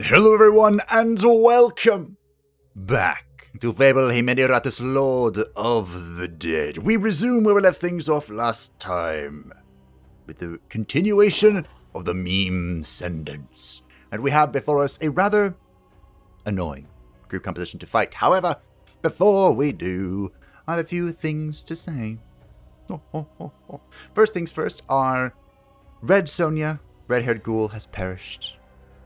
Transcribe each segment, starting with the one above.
Hello everyone, and welcome back to Fableheim and Iratus, Lord of the Dead. We resume where we left things off last time, with the continuation of the Memescendence. And we have before us a rather annoying group composition to fight. However, before we do, I have a few things to say. First things first, our Red Sonia, red-haired ghoul, has perished.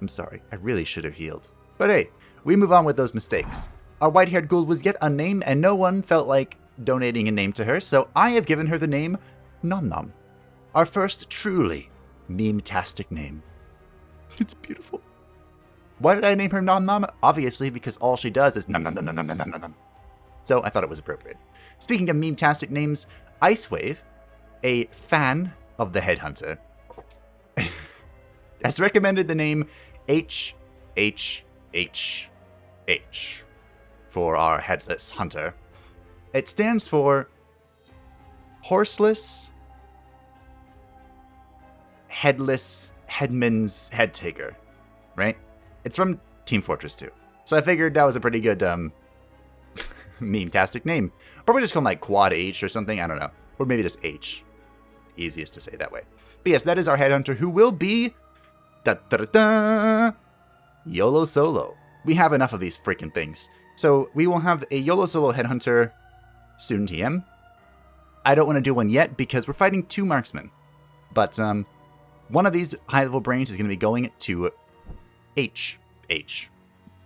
I'm sorry, I really should have healed. But hey, we move on with those mistakes. Our white-haired ghoul was yet unnamed, and no one felt like donating a name to her, so I have given her the name Nom Nom. Our first truly meme-tastic name. It's beautiful. Why did I name her Nom Nom? Obviously, because all she does is nom nom nom nom nom nom nom nom. So I thought it was appropriate. Speaking of meme-tastic names, Icewave, a fan of the Headhunter, has recommended the name HHHH for our Headless Hunter. It stands for Horseless Headless Headman's Head Taker, right? It's from Team Fortress 2. So I figured that was a pretty good meme-tastic name. Probably just call him like Quad H or something, I don't know. Or maybe just H. Easiest to say that way. But yes, that is our Headhunter, who will be YOLO Solo. We have enough of these freaking things. So we will have a YOLO Solo Headhunter soon TM. I don't want to do one yet because we're fighting two marksmen. But one of these high-level brains is going to be going to H.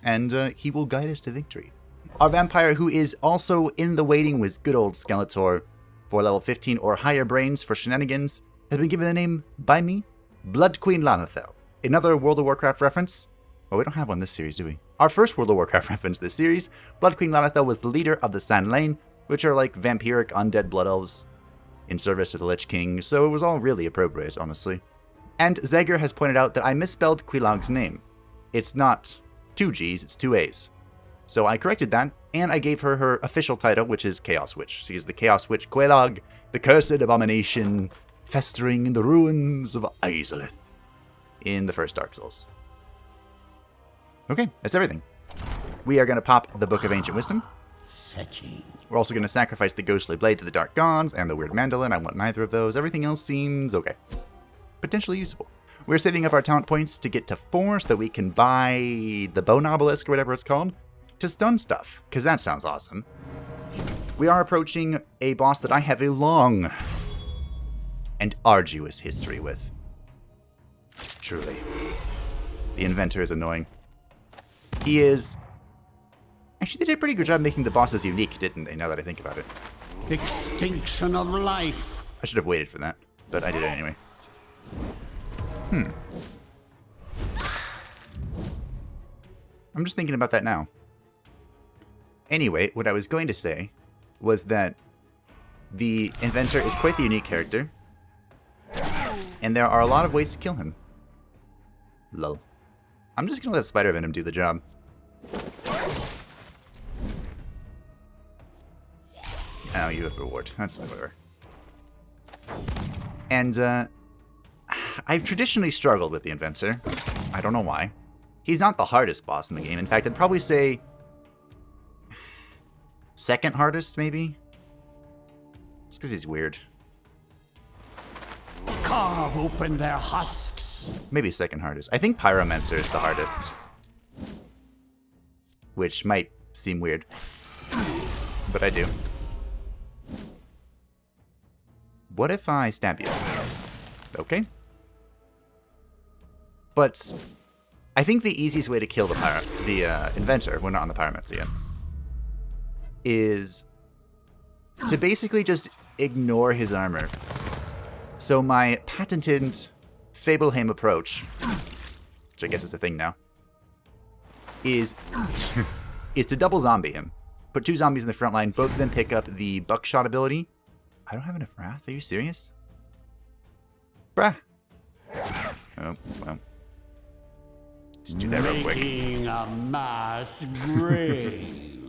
And he will guide us to victory. Our vampire, who is also in the waiting with good old Skeletor for level 15 or higher brains for shenanigans, has been given the name by me, Blood Queen Lanathel. Another World of Warcraft reference. Well, we don't have one this series, do we? Our first World of Warcraft reference this series, Blood Queen Lanathel was the leader of the Sand Lane, which are like vampiric undead blood elves in service to the Lich King, so it was all really appropriate, honestly. And Zegger has pointed out that I misspelled Quilag's name. It's not 2 G's, it's 2 A's. So I corrected that, and I gave her her official title, which is Chaos Witch. She is the Chaos Witch Quelaag, the cursed abomination festering in the ruins of Izalith in the first Dark Souls. Okay, that's everything. We are going to pop the Book of Ancient Wisdom. We're also going to sacrifice the Ghostly Blade to the Dark Gods and the Weird Mandolin. I want neither of those. Everything else seems okay. Potentially useful. We're saving up our talent points to get to 4 so that we can buy the Bone Obelisk or whatever it's called to stun stuff, because that sounds awesome. We are approaching a boss that I have a long and arduous history with. Truly. The Inventor is annoying. He is... Actually, they did a pretty good job making the bosses unique, didn't they, now that I think about it? Extinction of life. I should have waited for that, but I did it anyway. I'm just thinking about that now. Anyway, what I was going to say was that the Inventor is quite the unique character, and there are a lot of ways to kill him. Lol. I'm just gonna let Spider Venom do the job. Oh, you have a reward. That's fine, whatever. And, I've traditionally struggled with the Inventor. I don't know why. He's not the hardest boss in the game. In fact, I'd probably say second hardest, maybe? Just because he's weird. Carve open their husks. Maybe second hardest. I think Pyromancer is the hardest. Which might seem weird. But I do. What if I stab you? Okay. But I think the easiest way to kill the Inventor, we're not on the Pyromancer yet, is to basically just ignore his armor. So my patented Fableheim approach, which I guess is a thing now, is to double zombie him. Put 2 zombies in the front line, both of them pick up the buckshot ability. I don't have enough wrath, are you serious? Bruh. Oh, well. Just do that real quick. Making a mass grave.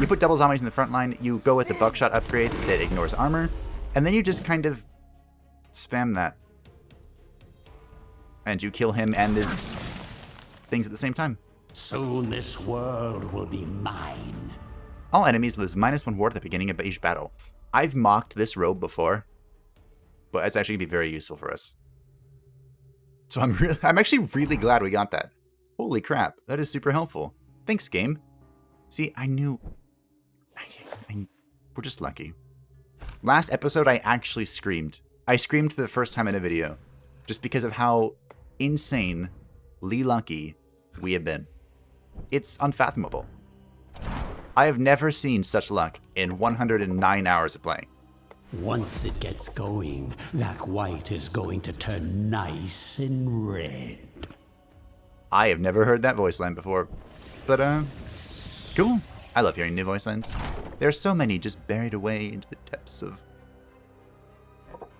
You put double zombies in the front line, you go with the buckshot upgrade that ignores armor, and then you just kind of spam that. And you kill him and his things at the same time. Soon this world will be mine. All enemies lose -1 ward at the beginning of each battle. I've mocked this robe before, but it's actually going to be very useful for us. So I'm actually really glad we got that. Holy crap, that is super helpful. Thanks, game. See, I knew... we're just lucky. Last episode, I actually screamed. I screamed for the first time in a video, just because of how insanely lucky we have been. It's unfathomable. I have never seen such luck in 109 hours of playing. Once it gets going, that white is going to turn nice and red. I have never heard that voice line before, but cool. I love hearing new voice lines. There are so many just buried away into the depths of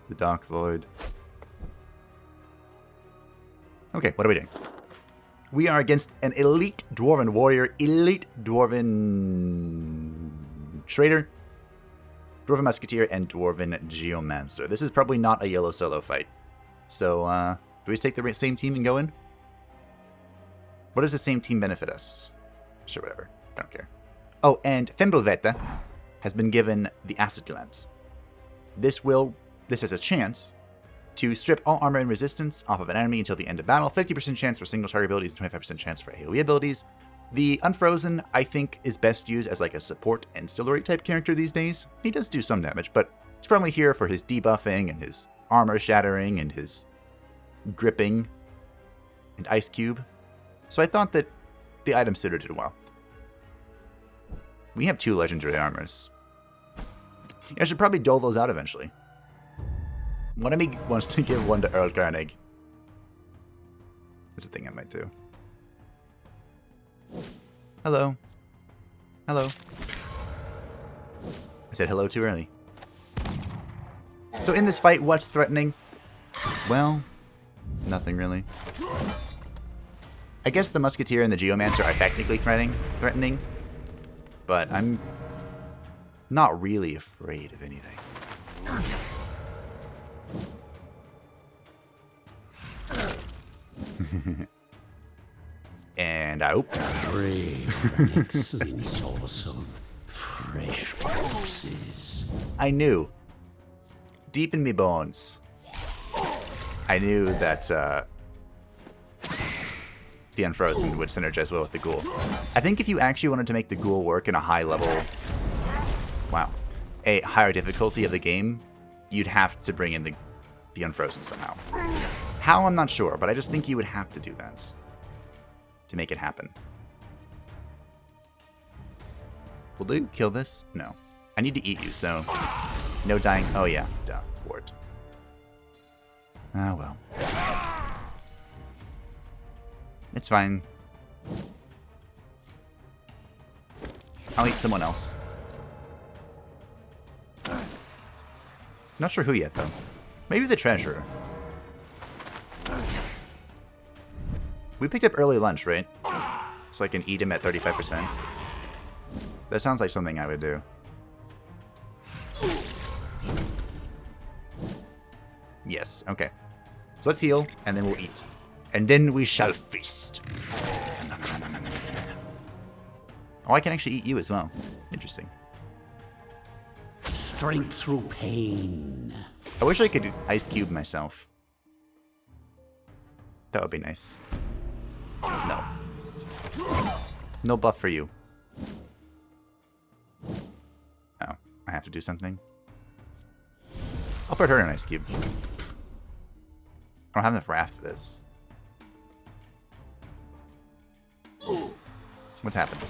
the dark void. Okay, what are we doing? We are against an elite dwarven warrior, elite dwarven trader, dwarven musketeer, and dwarven geomancer. This is probably not a yellow solo fight. So, do we just take the same team and go in? What does the same team benefit us? Sure, whatever. I don't care. Oh, and Fembelveta has been given the Acid Gland. This has a chance to strip all armor and resistance off of an enemy until the end of battle. 50% chance for single target abilities and 25% chance for AoE abilities. The Unfrozen, I think, is best used as like a support ancillary type character these days. He does do some damage, but he's probably here for his debuffing and his armor shattering and his gripping and Ice Cube. So I thought that the item suited it well. We have 2 legendary armors. I should probably dole those out eventually. One of me wants to give one to Earl Carnegie. That's a thing I might do. Hello. Hello. I said hello too early. So in this fight, what's threatening? Well, nothing really. I guess the Musketeer and the Geomancer are technically threatening, but I'm not really afraid of anything. And I open. Brave and excellent source of fresh corpses. I knew. Deep in me bones. I knew that the Unfrozen would synergize well with the Ghoul. I think if you actually wanted to make the Ghoul work in a high level... Wow. A higher difficulty of the game, you'd have to bring in the Unfrozen somehow. How, I'm not sure, but I just think you would have to do that to make it happen. Will they kill this? No. I need to eat you, so... No dying. Oh yeah, duh. Ward. Ah, well. It's fine. I'll eat someone else. Not sure who yet, though. Maybe the treasurer. We picked up early lunch, right? So I can eat him at 35%. That sounds like something I would do. Yes, okay. So let's heal, and then we'll eat. And then we shall feast. Oh, I can actually eat you as well. Interesting. Strength through pain. I wish I could Ice Cube myself. That would be nice. No. No buff for you. Oh, I have to do something. I'll put her in Ice Cube. I don't have enough wrath for this. What's happened?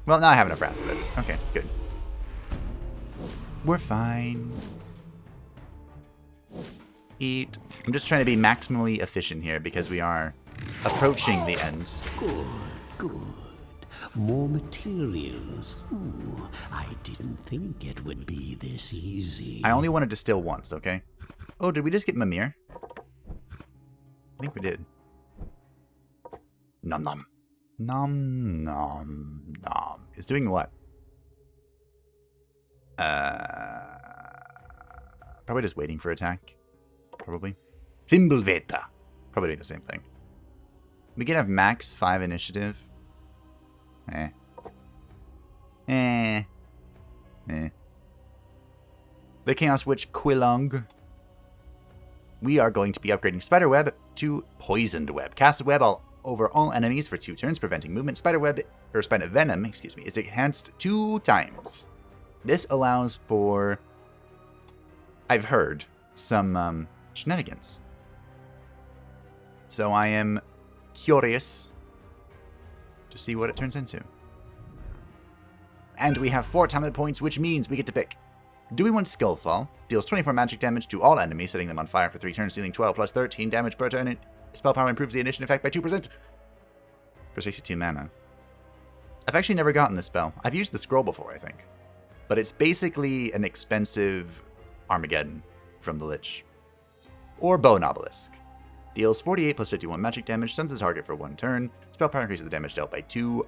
Well, now I have enough wrath for this. Okay, good. We're fine. Eat. I'm just trying to be maximally efficient here because we are approaching the end. Good, good. More materials. Ooh, I didn't think it would be this easy. I only want to distill once, okay? Oh, did we just get Mimir? I think we did. Nom nom. Nom nom nom. It's doing what? Probably just waiting for attack. Probably. Thimbleveta. Probably doing the same thing. We can have max 5 initiative. The Chaos Witch Quilong. We are going to be upgrading Spiderweb to Poisoned Web. Cast a web over all enemies for 2 turns, preventing movement. Spider Venom, is enhanced 2 times. This allows for, I've heard, some shenanigans. So I am curious to see what it turns into. And we have 4 talent points, which means we get to pick. Do we want Skullfall? Deals 24 magic damage to all enemies, setting them on fire for 3 turns, dealing 12 plus 13 damage per turn. Spell power improves the initiative effect by 2%. For 62 mana. I've actually never gotten this spell. I've used the scroll before, I think. But it's basically an expensive Armageddon from the Lich. Or Bone Obelisk. Deals 48 plus 51 magic damage, sends the target for 1 turn. Spell power increases the damage dealt by 2%.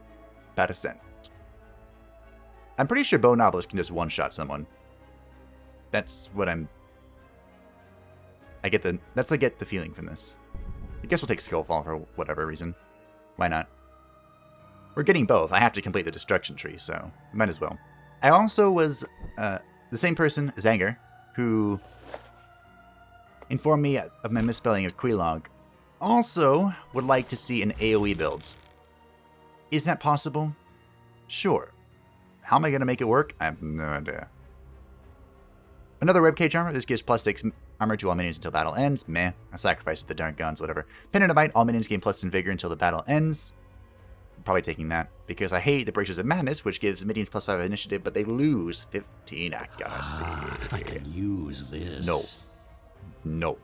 I'm pretty sure Bone Obelisk can just one-shot someone. That's what I get the feeling from this. I guess we'll take Skullfall for whatever reason. Why not? We're getting both. I have to complete the destruction tree, so might as well. I also was the same person, Zanger, who informed me of my misspelling of Quilog. Also would like to see an AoE build. Is that possible? Sure. How am I going to make it work? I have no idea. Another Webcage armor. This gives plus 6 armor to all minions until battle ends. Meh. I sacrificed the darn guns, whatever. Penitent, all minions gain plus 10 vigor until the battle ends. I'm probably taking that, because I hate the Bracers of Madness, which gives minions plus 5 initiative, but they lose 15 accuracy. I can use this. No.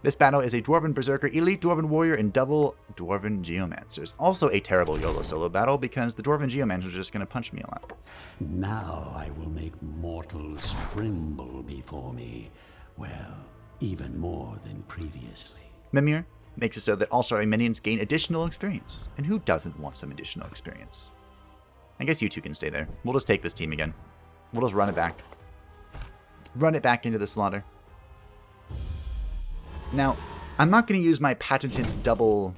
This battle is a Dwarven Berserker, Elite Dwarven Warrior, and double Dwarven Geomancers. Also a terrible YOLO solo battle, because the Dwarven Geomancers are just going to punch me a lot. Now I will make mortals tremble before me. Well, even more than previously. Mimir makes it so that all starting minions gain additional experience. And who doesn't want some additional experience? I guess you two can stay there. We'll just take this team again. We'll just run it back. Run it back into the slaughter. Now, I'm not going to use my patented double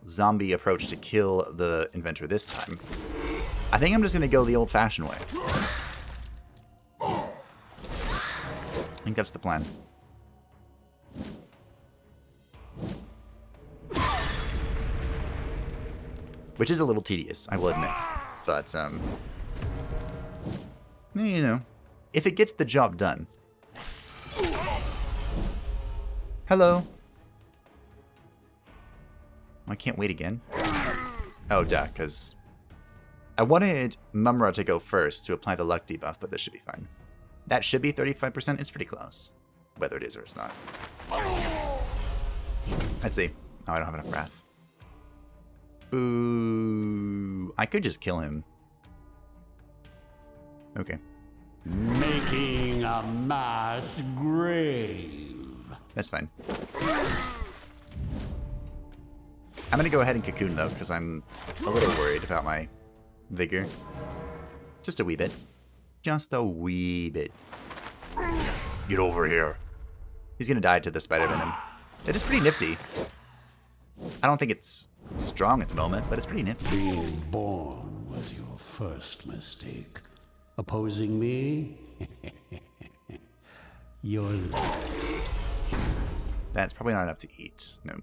zombie approach to kill the Inventor this time. I think I'm just going to go the old-fashioned way. I think that's the plan. Which is a little tedious, I will admit. But, you know, if it gets the job done. Hello. I can't wait again. Oh, duh, because I wanted Mumra to go first to apply the luck debuff, but this should be fine. That should be 35%. It's pretty close. Whether it is or it's not. Let's see. Oh, I don't have enough wrath. Boo. I could just kill him. Okay. Making a mass grave. That's fine. I'm going to go ahead and cocoon, though, because I'm a little worried about my vigor. Just a wee bit. Just a wee bit. Get over here. He's going to die to the spider venom. It is pretty nifty. I don't think it's strong at the moment, but it's pretty nifty. Being born was your first mistake. Opposing me? Your life. That's probably not enough to eat. No.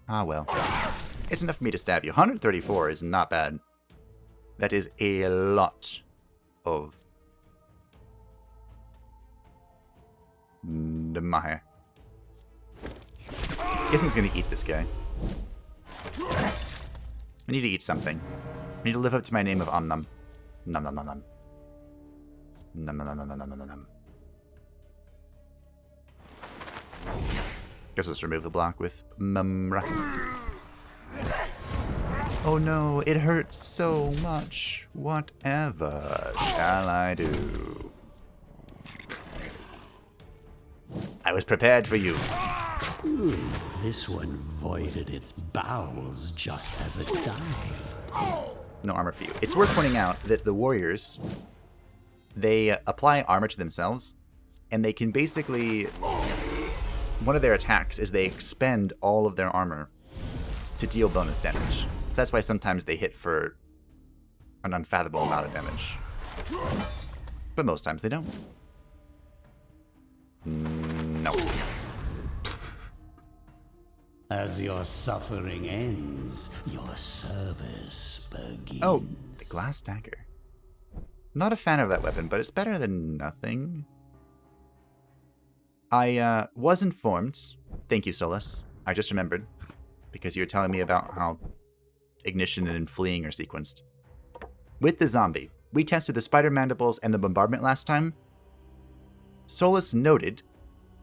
Ah, well. It's enough for me to stab you. 134 is not bad. That is a lot of Maher. Guess I'm just gonna eat this guy. I need to eat something. I need to live up to my name of Omnum. Num num num num. Num num num num num num num. Guess let's remove the block with Mumra. Oh no, it hurts so much. Whatever shall I do? I was prepared for you. This one voided its bowels just as it died. No armor for you. It's worth pointing out that the warriors, they apply armor to themselves, and they can basically one of their attacks is they expend all of their armor to deal bonus damage. So that's why sometimes they hit for an unfathomable amount of damage. But most times they don't. No. As your suffering ends, your service begins. Oh, the glass dagger. Not a fan of that weapon, but it's better than nothing. I was informed. Thank you, Solus. I just remembered. Because you were telling me about how ignition and fleeing are sequenced. With the zombie, we tested the spider mandibles and the bombardment last time. Solus noted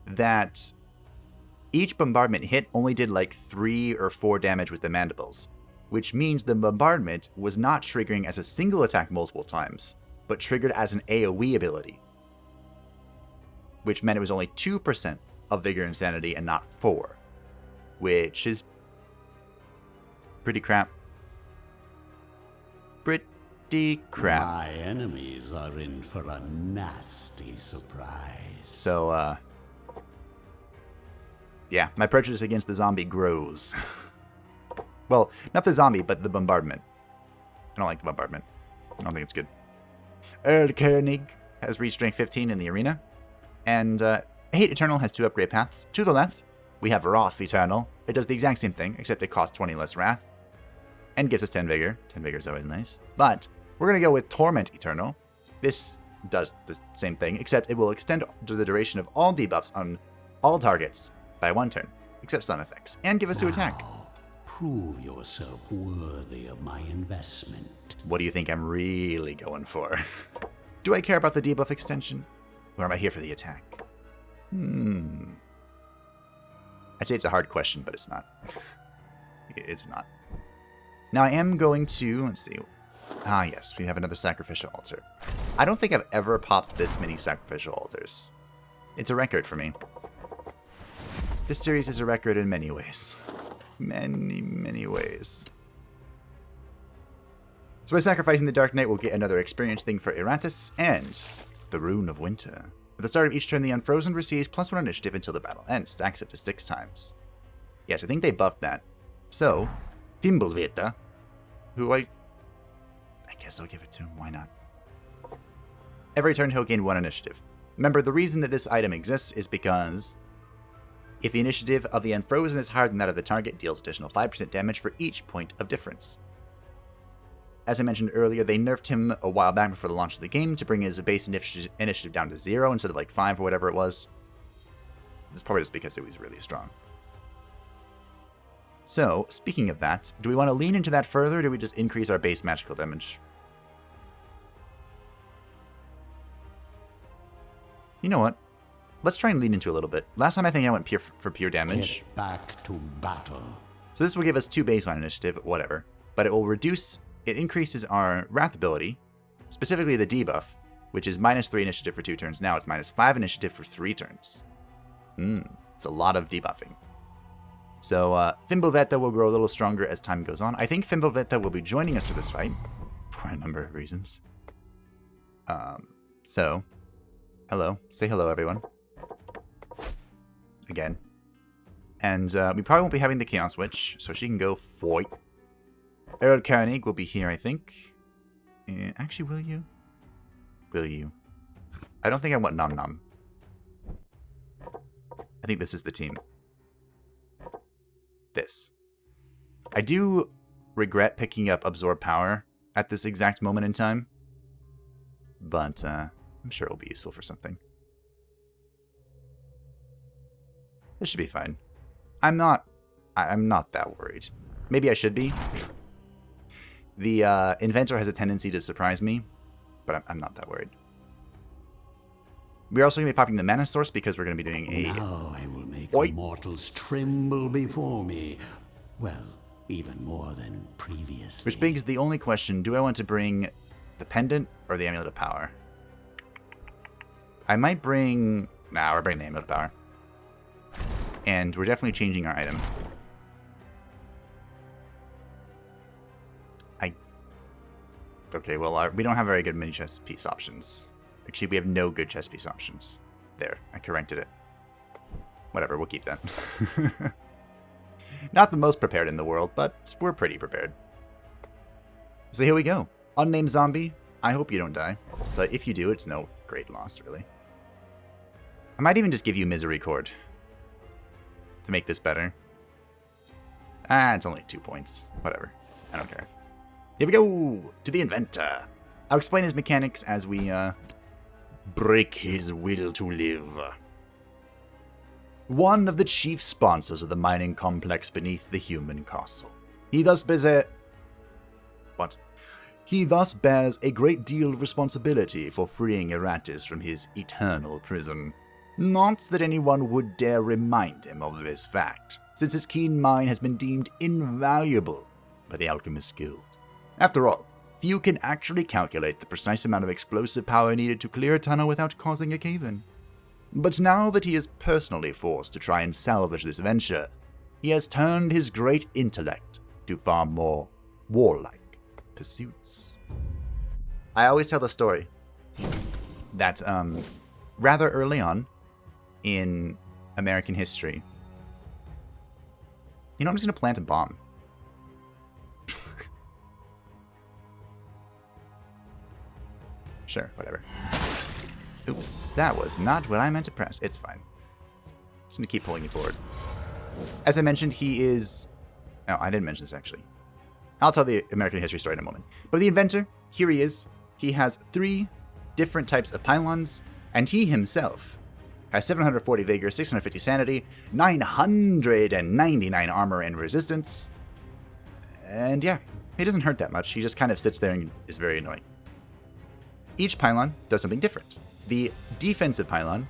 that each bombardment hit only did like 3 or 4 damage with the mandibles, which means the bombardment was not triggering as a single attack multiple times, but triggered as an AoE ability, which meant it was only 2% of Vigor and Sanity and not 4, which is pretty crap. Pretty crap. My enemies are in for a nasty surprise. So, yeah, my prejudice against the zombie grows. Well, not the zombie, but the bombardment. I don't like the bombardment. I don't think it's good. Earl Koenig has reached rank 15 in the arena. And Hate Eternal has 2 upgrade paths. To the left, we have Wrath Eternal. It does the exact same thing, except it costs 20 less Wrath. And gives us 10 Vigor. 10 Vigor is always nice. But we're going to go with Torment Eternal. This does the same thing, except it will extend to the duration of all debuffs on all targets by 1 turn, except stun effects, and give us 2 attack. Prove yourself worthy of my investment. What do you think I'm really going for? Do I care about the debuff extension? Or am I here for the attack? I'd say it's a hard question, but it's not. It's not. Now I am going to, let's see. Ah, yes, we have another sacrificial altar. I don't think I've ever popped this many sacrificial altars. It's a record for me. This series is a record in many ways. Many, many ways. So by sacrificing the Dark Knight, we'll get another experience thing for Iratus and the Rune of Winter. At the start of each turn, the Unfrozen receives +1 initiative until the battle ends, stacks up to 6 times. Yes, I think they buffed that. So, Thimblewetter, who I guess I'll give it to him, why not? Every turn he'll gain 1 initiative. Remember, the reason that this item exists is because if the initiative of the Unfrozen is higher than that of the target, deals additional 5% damage for each point of difference. As I mentioned earlier, they nerfed him a while back before the launch of the game to bring his base initiative down to 0 instead of like 5 or whatever it was. This is probably just because it was really strong. So, speaking of that, do we want to lean into that further, or do we just increase our base magical damage? You know what? Let's try and lean into a little bit. Last time I think I went for pure damage. Get back to battle. So this will give us 2 baseline initiative, whatever. But it will reduce, it increases our Wrath ability, specifically the debuff, which is -3 initiative for 2 turns. Now it's -5 initiative for 3 turns. It's a lot of debuffing. So Thimblewetter will grow a little stronger as time goes on. I think Thimblewetter will be joining us for this fight, for a number of reasons. So, hello. Say hello, everyone. Again. And we probably won't be having the Chaos Witch, so she can go fight. Earl Koenig will be here, I think. Actually, will you? Will you? I don't think I want Nom Nom. I think this is the team. This. I do regret picking up Absorb Power at this exact moment in time. But I'm sure it'll be useful for something. This should be fine. I'm not that worried. Maybe I should be. The Inventor has a tendency to surprise me, but I'm not that worried. We're also going to be popping the Mana Source because we're going to be doing a... Now I will make mortals tremble before me. Well, even more than previously. Which begs the only question, do I want to bring the Pendant or the Amulet of Power? I might bring... Nah, we're bringing the Amulet of Power. And we're definitely changing our item. Okay, well, we don't have very good mini chest piece options. Actually, we have no good chest piece options. There, I corrected it. whatever, we'll keep that. Not the most prepared in the world, but we're pretty prepared. So here we go. Unnamed zombie. I hope you don't die, but if you do, it's no great loss, really. I might even just give you Misery Cord to make this better. It's only 2 points. Whatever. I don't care. Here we go! To the Inventor. I'll explain his mechanics as we break his will to live. One of the chief sponsors of the mining complex beneath the human castle. He thus bears a great deal of responsibility for freeing Iratus from his eternal prison. Not that anyone would dare remind him of this fact, since his keen mind has been deemed invaluable by the Alchemist Guild. After all, few can actually calculate the precise amount of explosive power needed to clear a tunnel without causing a cave-in. But now that he is personally forced to try and salvage this venture, he has turned his great intellect to far more warlike pursuits. I always tell the story that rather early on in American history, I'm just going to plant a bomb. Sure, whatever. Oops, that was not what I meant to press. It's fine. Just going to keep pulling you forward. As I mentioned, he is... Oh, I didn't mention this, actually. I'll tell the American history story in a moment. But the Inventor, here he is. He has 3 different types of pylons, and he himself has 740 vigor, 650 sanity, 999 armor and resistance. And yeah, he doesn't hurt that much. He just kind of sits there and is very annoying. Each pylon does something different. The defensive pylon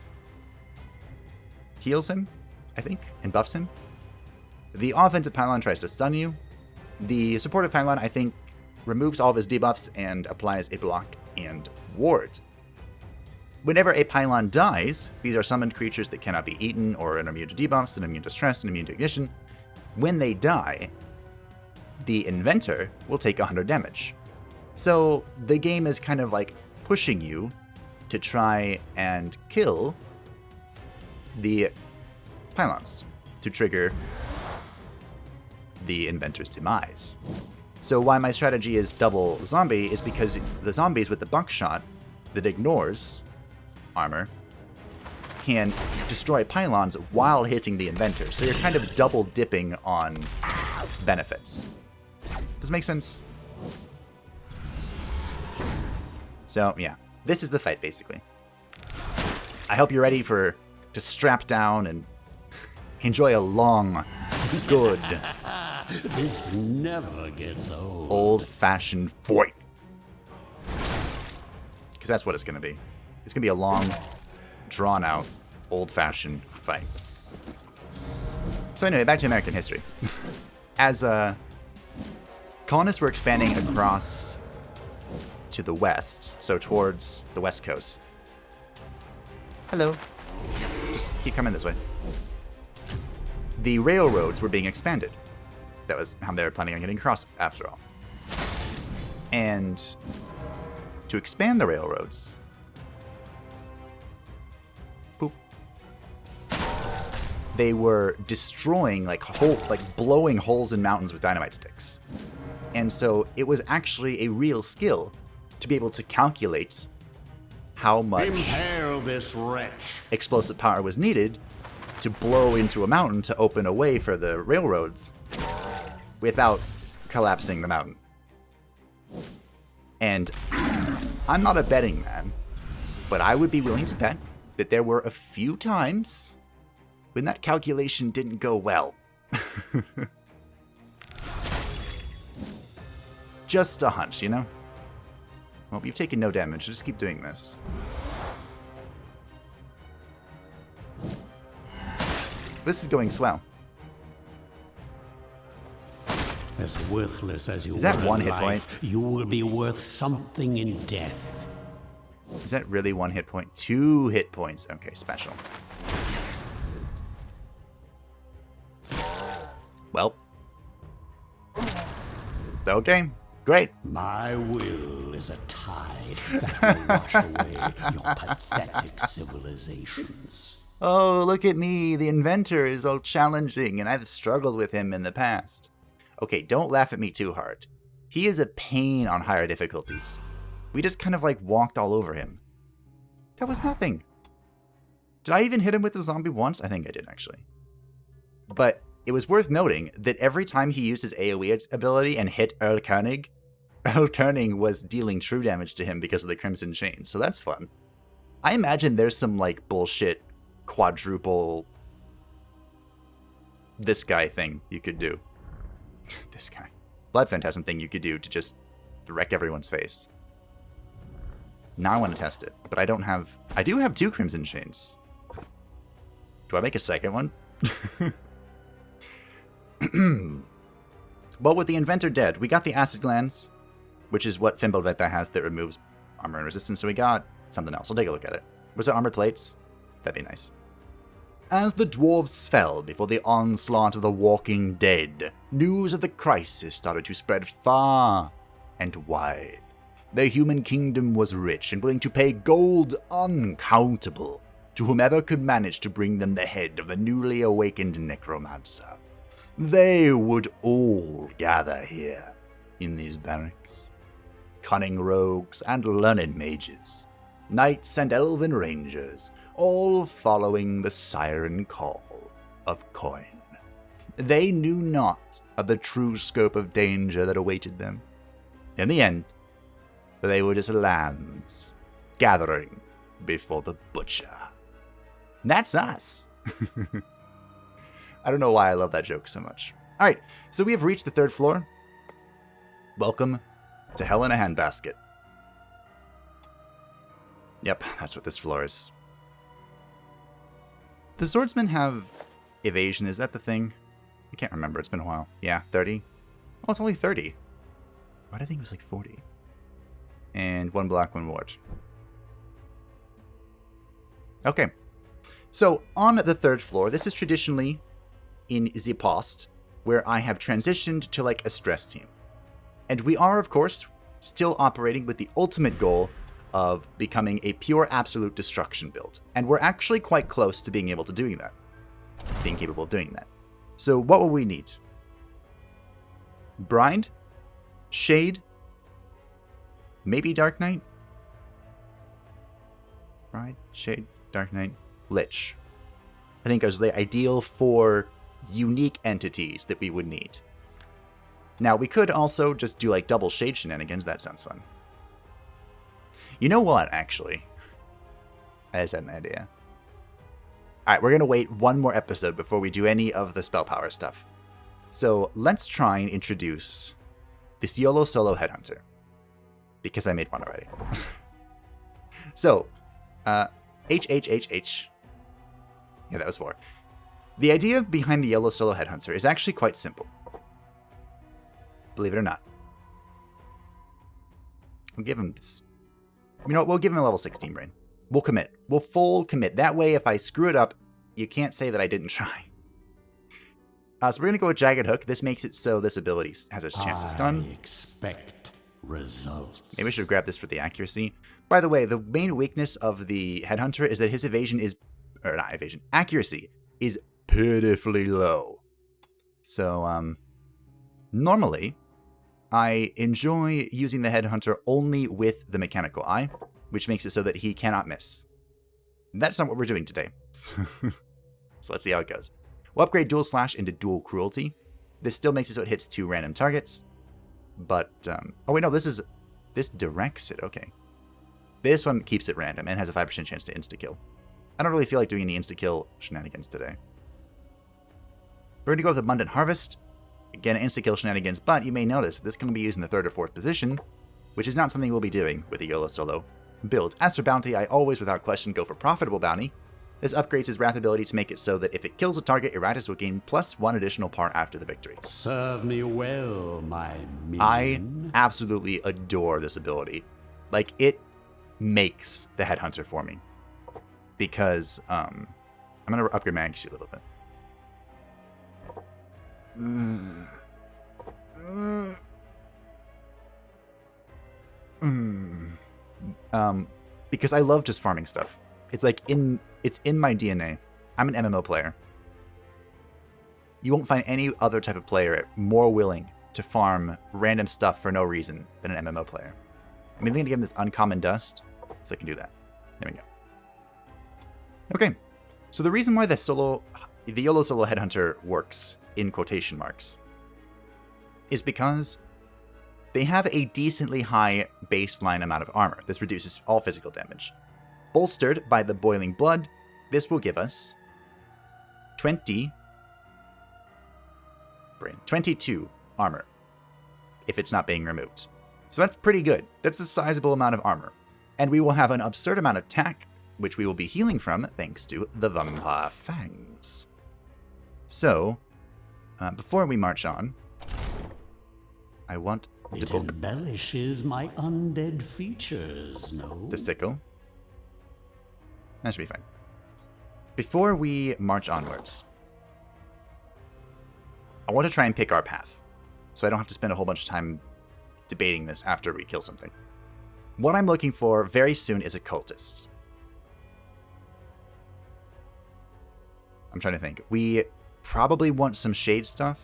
heals him, I think, and buffs him. The offensive pylon tries to stun you. The supportive pylon, I think, removes all of his debuffs and applies a block and ward. Whenever a pylon dies, these are summoned creatures that cannot be eaten or are immune to debuffs and immune to stress and immune to ignition. When they die, the Inventor will take 100 damage. So the game is kind of like pushing you to try and kill the pylons to trigger the Inventor's demise. So why my strategy is double zombie is because the zombies with the buckshot that ignores armor can destroy pylons while hitting the Inventor. So you're kind of double dipping on benefits. Does it make sense? So yeah, this is the fight basically. I hope you're ready to strap down and enjoy a long, good, this never gets old, old-fashioned fight. Because that's what it's going to be. It's going to be a long, drawn-out, old-fashioned fight. So anyway, back to American history. As colonists were expanding across to the west, so towards the west coast. Hello. Just keep coming this way. The railroads were being expanded. That was how they were planning on getting across, after all. And to expand the railroads, they were destroying, blowing holes in mountains with dynamite sticks. And so it was actually a real skill to be able to calculate how much impale this wretch explosive power was needed to blow into a mountain to open a way for the railroads without collapsing the mountain. And I'm not a betting man, but I would be willing to bet that there were a few times when that calculation didn't go well. Just a hunch, you know? Well, you've taken no damage, so just keep doing this. This is going swell. As worthless as you is that were one in hit life, point? You will be worth something in death. Is that really 1 hit point? 2 hit points. Okay, special. Well. Okay, great. My will is a tide that will wash away your pathetic civilizations. Oh, look at me, the Inventor is all challenging, and I've struggled with him in the past. Okay, don't laugh at me too hard. He is a pain on higher difficulties. We just kind of like walked all over him. That was nothing. Did I even hit him with the zombie once? I think I did, actually. But it was worth noting that every time he used his AoE ability and hit Earl Koenig was dealing true damage to him because of the Crimson Chain, so that's fun. I imagine there's some, like, bullshit quadruple this guy thing you could do. This guy. Blood Phantasm thing you could do to just wreck everyone's face. Now I want to test it, but I don't have... I do have 2 Crimson Chains. Do I make a second one? Well, with the Inventor dead, we got the Acid Glands, which is what Fimbulvetha has that removes armor and resistance, so we got something else. I'll take a look at it. Was it armor plates? That'd be nice. As the dwarves fell before the onslaught of the walking dead, news of the crisis started to spread far and wide. The human kingdom was rich and willing to pay gold uncountable to whomever could manage to bring them the head of the newly awakened necromancer. They would all gather here in these barracks. Cunning rogues and learned mages, knights and elven rangers, all following the siren call of coin. They knew not of the true scope of danger that awaited them. In the end, they were just lambs gathering before the butcher. That's us. I don't know why I love that joke so much. Alright, so we have reached the 3rd floor. Welcome to Hell in a Handbasket. Yep, that's what this floor is. The swordsmen have evasion, is that the thing? I can't remember, it's been a while. Yeah, 30? Oh, it's only 30. Why did I think it was like 40? And 1 black, 1 white. Okay. So, on the 3rd floor, this is traditionally in the past, where I have transitioned to like a stress team. And we are, of course, still operating with the ultimate goal of becoming a pure absolute destruction build. And we're actually quite close to being able to doing that. Being capable of doing that. So what will we need? Bride? Shade? Maybe Dark Knight? Bride, Shade, Dark Knight, Lich. I think those are the ideal 4 unique entities that we would need. Now, we could also just do like double Shade shenanigans. That sounds fun. You know what, actually? I just had an idea. Alright, we're going to wait 1 more episode before we do any of the spell power stuff. So, let's try and introduce this YOLO solo headhunter. Because I made one already. So, H. Yeah, that was 4. The idea behind the YOLO solo headhunter is actually quite simple. Believe it or not. We'll give him this. You know what? We'll give him a level 16 brain. We'll commit. We'll full commit. That way, if I screw it up, you can't say that I didn't try. So we're going to go with Jagged Hook. This makes it so this ability has a chance to stun. I expect results. Maybe I should grab this for the accuracy. By the way, the main weakness of the Headhunter is that his evasion is... Or not evasion. Accuracy is pitifully low. So, normally, I enjoy using the Headhunter only with the Mechanical Eye, which makes it so that he cannot miss. That's not what we're doing today. So let's see how it goes. We'll upgrade Dual Slash into Dual Cruelty. This still makes it so it hits 2 random targets. But, oh wait, no, this directs it, okay. This one keeps it random and has a 5% chance to insta-kill. I don't really feel like doing any insta-kill shenanigans today. We're going to go with Abundant Harvest. Again, insta-kill shenanigans, but you may notice this can be used in the 3rd or 4th position, which is not something we'll be doing with the YOLO solo build. As for Bounty, I always, without question, go for Profitable Bounty. This upgrades his Wrath ability to make it so that if it kills a target, Iratus will gain +1 additional par after the victory. Serve me well, my minion. I absolutely adore this ability. Like, it makes the Headhunter for me. Because, I'm going to upgrade my accuracy a little bit. Because I love just farming stuff. It's like it's in my DNA. I'm an MMO player. You won't find any other type of player more willing to farm random stuff for no reason than an MMO player. I'm even going to give him this uncommon dust, so I can do that. There we go. Okay, so the reason why the YOLO solo headhunter works, in quotation marks, is because they have a decently high baseline amount of armor. This reduces all physical damage. Bolstered by the boiling blood, this will give us 22 armor if it's not being removed. So that's pretty good. That's a sizable amount of armor. And we will have an absurd amount of attack, which we will be healing from thanks to the Vampire Fangs. So, before we march on, I want it embellishes my undead features, no? The sickle. That should be fine. Before we march onwards, I want to try and pick our path, so I don't have to spend a whole bunch of time debating this after we kill something. What I'm looking for very soon is a cultist. I'm trying to think. We probably want some shade stuff,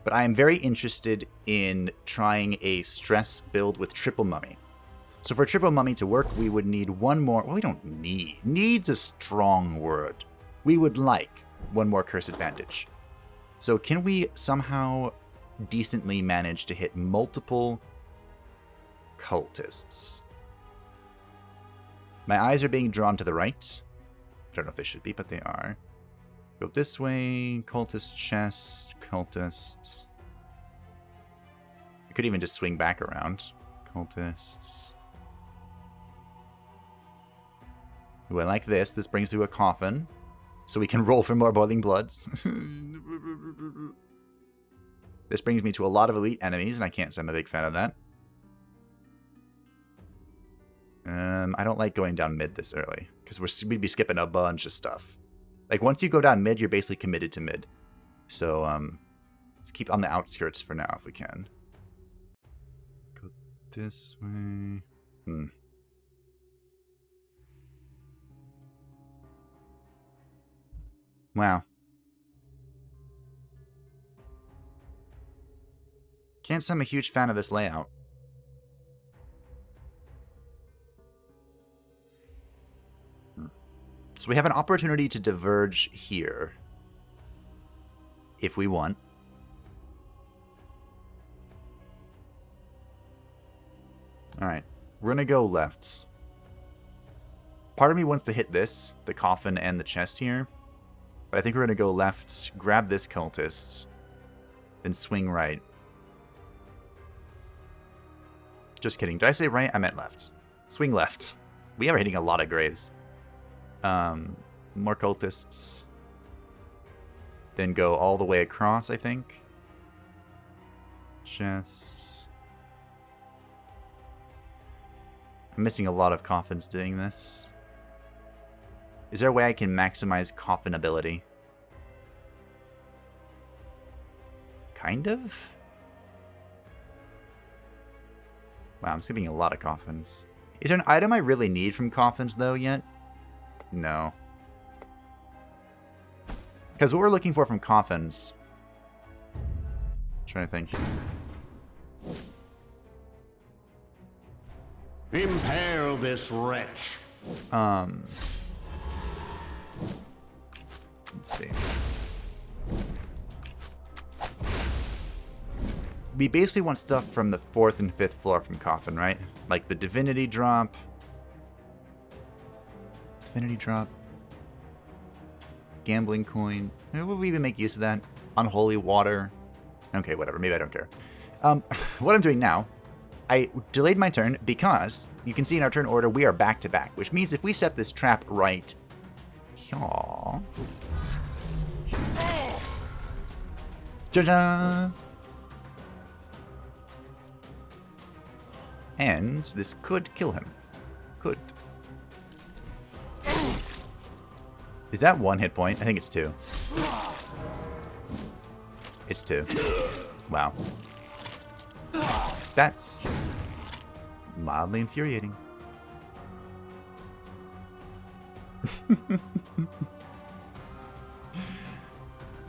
but I am very interested in trying a stress build with triple mummy. So for triple mummy to work, we would need one more... Well, we don't need. Need's a strong word. We would like one more cursed bandage. So can we somehow decently manage to hit multiple cultists? My eyes are being drawn to the right. I don't know if they should be, but they are. Go this way. Cultist chest. Cultists. I could even just swing back around. Cultists. Ooh, I like this. This brings to a coffin. So we can roll for more boiling bloods. This brings me to a lot of elite enemies, and I can't say I'm a big fan of that. I don't like going down mid this early, because we'd be skipping a bunch of stuff. Like, once you go down mid, you're basically committed to mid. So, let's keep on the outskirts for now, if we can. Go this way. Wow. Can't say I'm a huge fan of this layout. So we have an opportunity to diverge here, if we want. Alright, we're gonna go left. Part of me wants to hit this, the coffin and the chest here. But I think we're gonna go left, grab this cultist, then swing right. Just kidding. Did I say right? I meant left. Swing left. We are hitting a lot of graves. More cultists. Then go all the way across, I think. Chests. I'm missing a lot of coffins doing this. Is there a way I can maximize coffin ability? Kind of? Wow, I'm skipping a lot of coffins. Is there an item I really need from coffins, though, yet? No. Because what we're looking for from coffins... I'm trying to think. Impale this wretch. Let's see. We basically want stuff from the 4th and 5th floor from Coffin, right? Like the Divinity Drop. Divinity Drop. Gambling Coin. Would we even make use of that? Unholy Water. Okay, whatever. Maybe I don't care. What I'm doing now, I delayed my turn because you can see in our turn order we are back to back, which means if we set this trap right here. Ja-ja! And this could kill him. Could. Is that 1 hit point? I think it's 2. It's 2. Wow. That's mildly infuriating.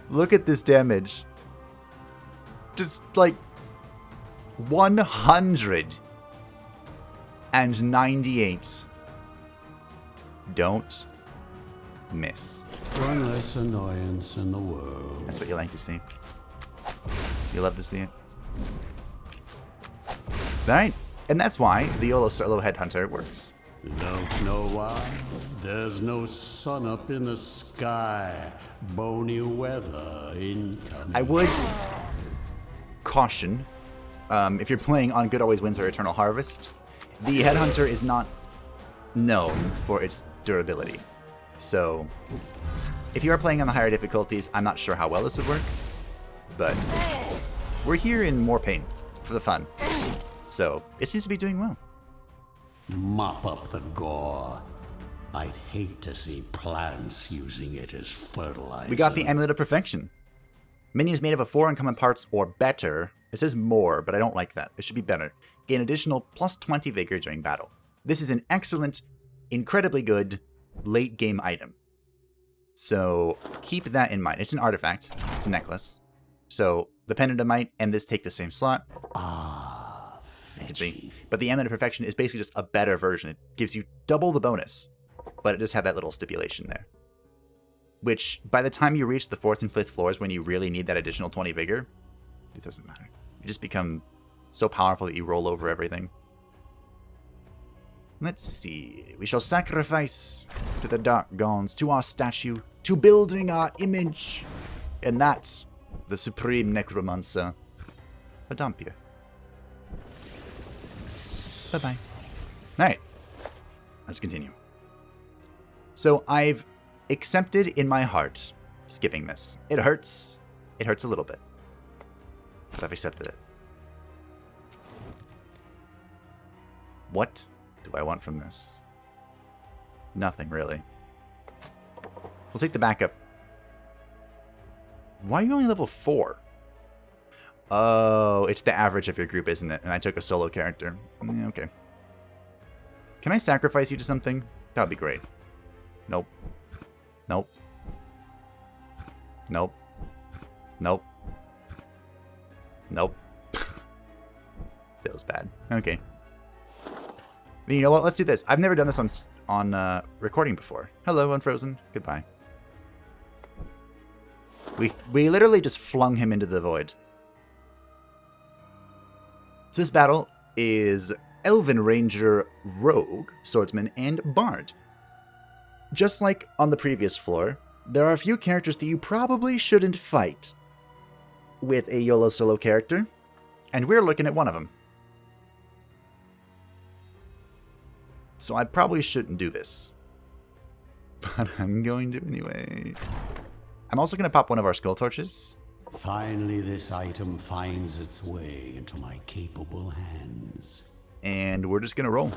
Look at this damage. Just like 198. Don't miss. One less annoyance in the world. That's what you like to see. You love to see it. Alright, and that's why the YOLO Solo Headhunter works. Don't know why. There's no sun up in the sky. Bony weather incoming. I would caution, if you're playing on Good Always Wins or Eternal Harvest, the Headhunter is not known for its durability. So, if you are playing on the higher difficulties, I'm not sure how well this would work, but we're here in more pain for the fun. So, it seems to be doing well. Mop up the gore. I'd hate to see plants using it as fertilizer. We got the Amulet of Perfection. Minions made up of 4 uncommon parts or better. It says more, but I don't like that. It should be better. Gain additional plus 20 vigor during battle. This is an excellent, incredibly good late game item. So keep that in mind. It's an artifact. It's a necklace. So the Pendant of Might and this take the same slot. See. But the Amulet of Perfection is basically just a better version. It gives you double the bonus, but it does have that little stipulation there. Which, by the time you reach the 4th and 5th floors when you really need that additional 20 vigor, it doesn't matter. You just become so powerful that you roll over everything. Let's see. We shall sacrifice to the dark gods, to our statue, to building our image. And that's the supreme necromancer, Adampia. Bye-bye. Alright. Let's continue. So I've accepted in my heart skipping this. It hurts. It hurts a little bit. But I've accepted it. What do I want from this? Nothing, really. We'll take the backup. Why are you only level 4? Oh, it's the average of your group, isn't it? And I took a solo character. Yeah, okay. Can I sacrifice you to something? That would be great. Nope. Nope. Nope. Nope. Nope. Feels bad. Okay. You know what? Let's do this. I've never done this on recording before. Hello, Unfrozen. Goodbye. We literally just flung him into the void. So this battle is Elven Ranger, Rogue, Swordsman, and Bard. Just like on the previous floor, there are a few characters that you probably shouldn't fight with a YOLO solo character, and we're looking at one of them. So I probably shouldn't do this, but I'm going to anyway. I'm also going to pop one of our skull torches. Finally, this item finds its way into my capable hands. And we're just going to roll.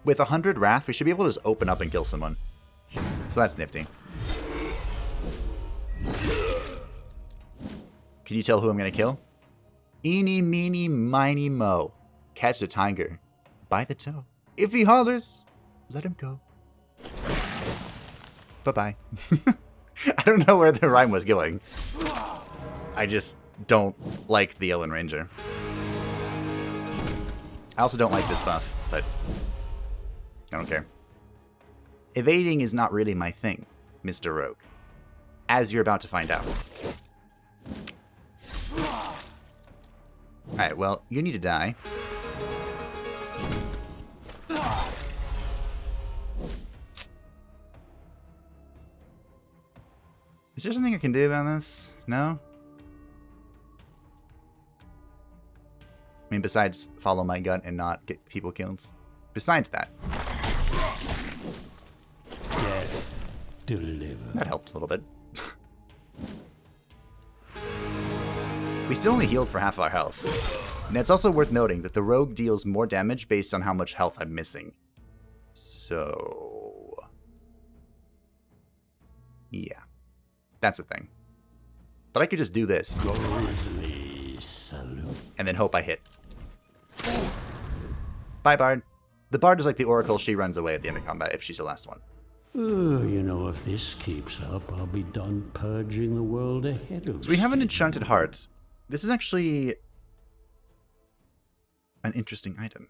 With 100 Wrath, we should be able to just open up and kill someone. So that's nifty. Can you tell who I'm going to kill? Eeny, meeny, miny, mo. Catch the tiger by the toe. If he hollers, let him go. Bye-bye. I don't know where the rhyme was going. I just don't like the Elven Ranger. I also don't like this buff, but I don't care. Evading is not really my thing, Mr. Rogue, as you're about to find out. Alright, well, you need to die. Is there something I can do about this? No? I mean, besides follow my gut and not get people killed. Besides that. Death delivered. That helped a little bit. We still only healed for half our health. And it's also worth noting that the rogue deals more damage based on how much health I'm missing. So... yeah. That's the thing. But I could just do this. And then hope I hit. Bye, Bard. The Bard is like the Oracle. She runs away at the end of combat if she's the last one. You know, if this keeps up, I'll be done purging the world ahead of So we have an schedule. enchanted heart. This is actually an interesting item.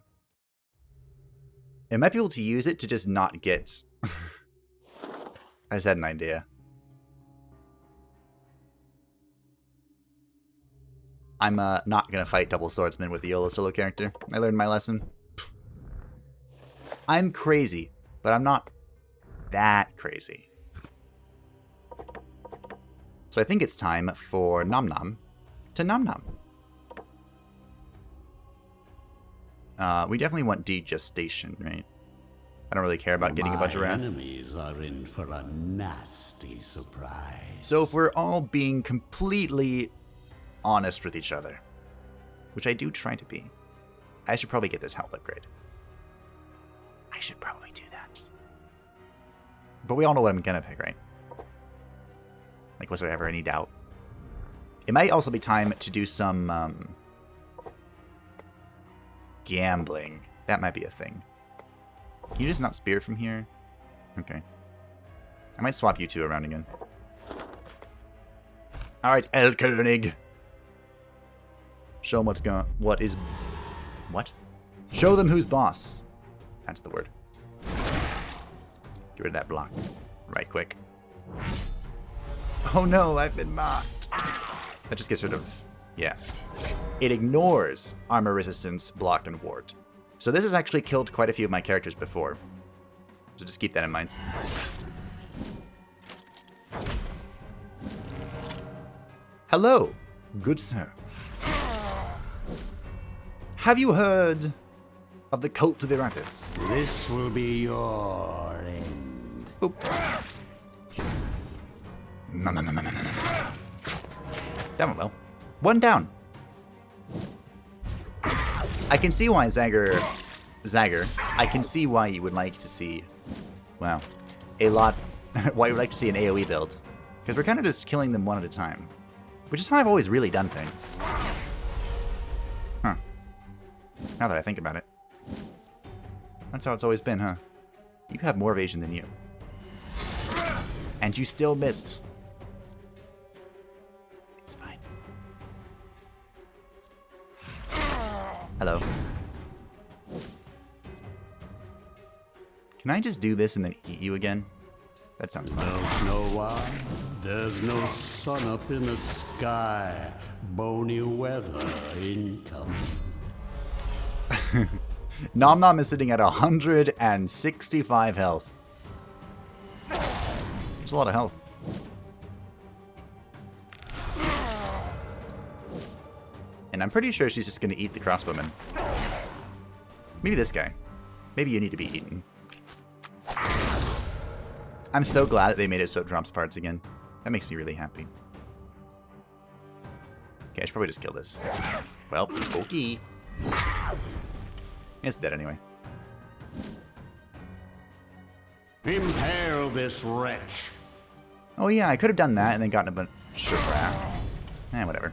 I might be able to use it to just not get... I just had an idea. I'm not going to fight Double Swordsman with the YOLO solo character. I learned my lesson. I'm crazy, but I'm not that crazy. So I think it's time for Nom Nom to Nom Nom. We definitely want degestation, right? I don't really care about getting a bunch of wrath. Enemies are in for a nasty surprise. So if we're all being completely honest with each other, which I do try to be, I should probably get this health upgrade. I should probably do that. But we all know what I'm gonna pick, right? Like, was there ever any doubt? It might also be time to do some gambling. That might be a thing. Can you just not spear from here? Okay. I might swap you two around again. Alright, El König. Show them what's going... What is... What? Show them who's boss. That's the word. Get rid of that block. Right quick. Oh no, I've been mocked. That just gets rid of... Yeah. It ignores armor resistance, block, and ward. So this has actually killed quite a few of my characters before. So just keep that in mind. Hello, good sir. Have you heard of the cult of Iratus? This will be your end. Boop. That went well. One down. I can see why Zagger, I can see why you would like to see, wow, why you would like to see an AoE build. Because we're kind of just killing them one at a time. Which is how I've always really done things. Huh. Now that I think about it. That's how it's always been, huh? You have more evasion than you. And you still missed. It's fine. Hello. Can I just do this and then eat you again? That sounds fun. Don't know why? There's no sun up in the sky. Bony weather incoming. Nom Nom is sitting at 165 health. That's a lot of health. And I'm pretty sure she's just going to eat the crossbowman. Maybe this guy. Maybe you need to be eaten. I'm so glad that they made it so it drops parts again. That makes me really happy. Okay, I should probably just kill this. Well, okay. It's dead anyway. Impale this wretch. Oh yeah, I could have done that and then gotten a bunch of wrath. Whatever.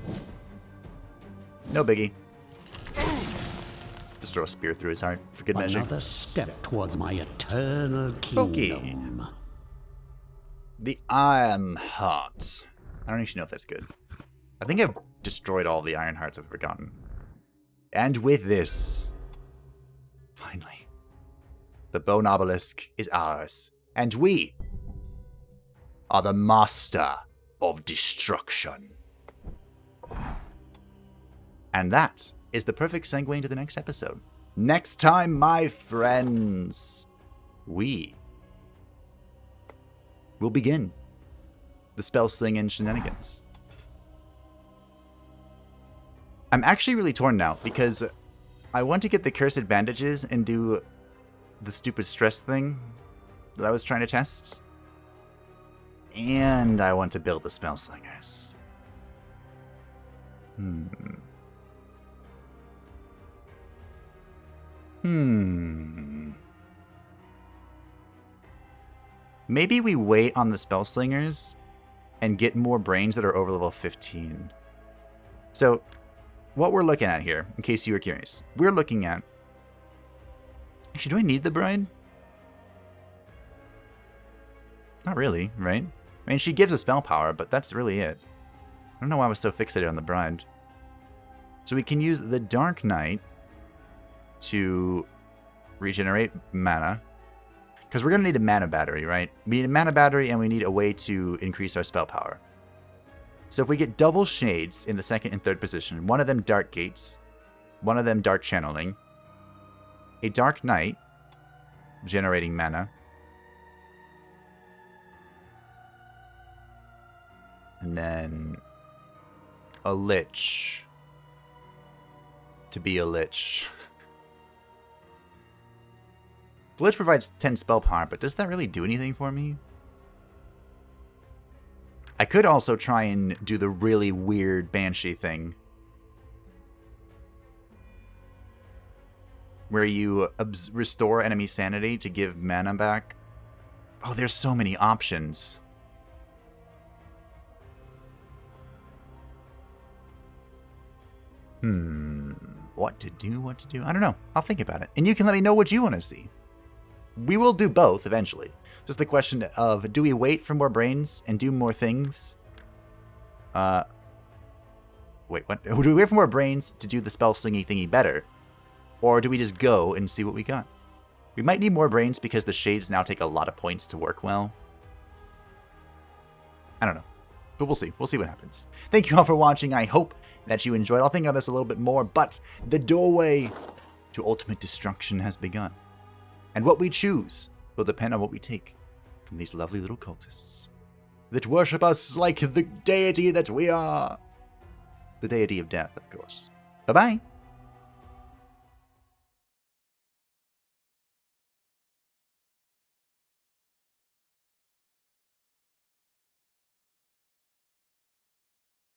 No biggie. Just throw a spear through his heart, for good measure. Another step towards my eternal kingdom. Okay. The Iron Heart. I don't actually know if that's good. I think I've destroyed all the Iron Hearts I've ever gotten. And with this, finally, the Bone Obelisk is ours. And we are the master of destruction. And that is the perfect segue into the next episode. Next time, my friends, we will begin the Spellslinger shenanigans. I'm actually really torn now because I want to get the cursed bandages and do the stupid stress thing that I was trying to test. And I want to build the Spellslingers. Maybe we wait on the Spellslingers and get more brains that are over level 15. So, what we're looking at here, in case you were curious, we're looking at... Actually, do I need the bride? Not really, right? I mean, she gives us spell power, but that's really it. I don't know why I was so fixated on the Bride. So we can use the Dark Knight to regenerate mana. Because we're going to need a mana battery, right? We need a mana battery and we need a way to increase our spell power. So if we get double Shades in the second and third position, one of them Dark Gates, one of them Dark Channeling, a Dark Knight generating mana, and then a Lich to be a Lich. The Lich provides 10 spell power, but does that really do anything for me? I could also try and do the really weird Banshee thing, where you restore enemy sanity to give mana back. Oh, there's so many options. What to do? I don't know. I'll think about it. And you can let me know what you want to see. We will do both eventually. Just the question of, do we wait for more brains and do more things? Wait, what? Do we wait for more brains to do the spell slingy thingy better? Or do we just go and see what we got? We might need more brains because the shades now take a lot of points to work well. I don't know. But we'll see. We'll see what happens. Thank you all for watching. I hope that you enjoyed. I'll think on this a little bit more, but the doorway to ultimate destruction has begun. And what we choose will depend on what we take from these lovely little cultists that worship us like the deity that we are. The deity of death, of course. Bye-bye.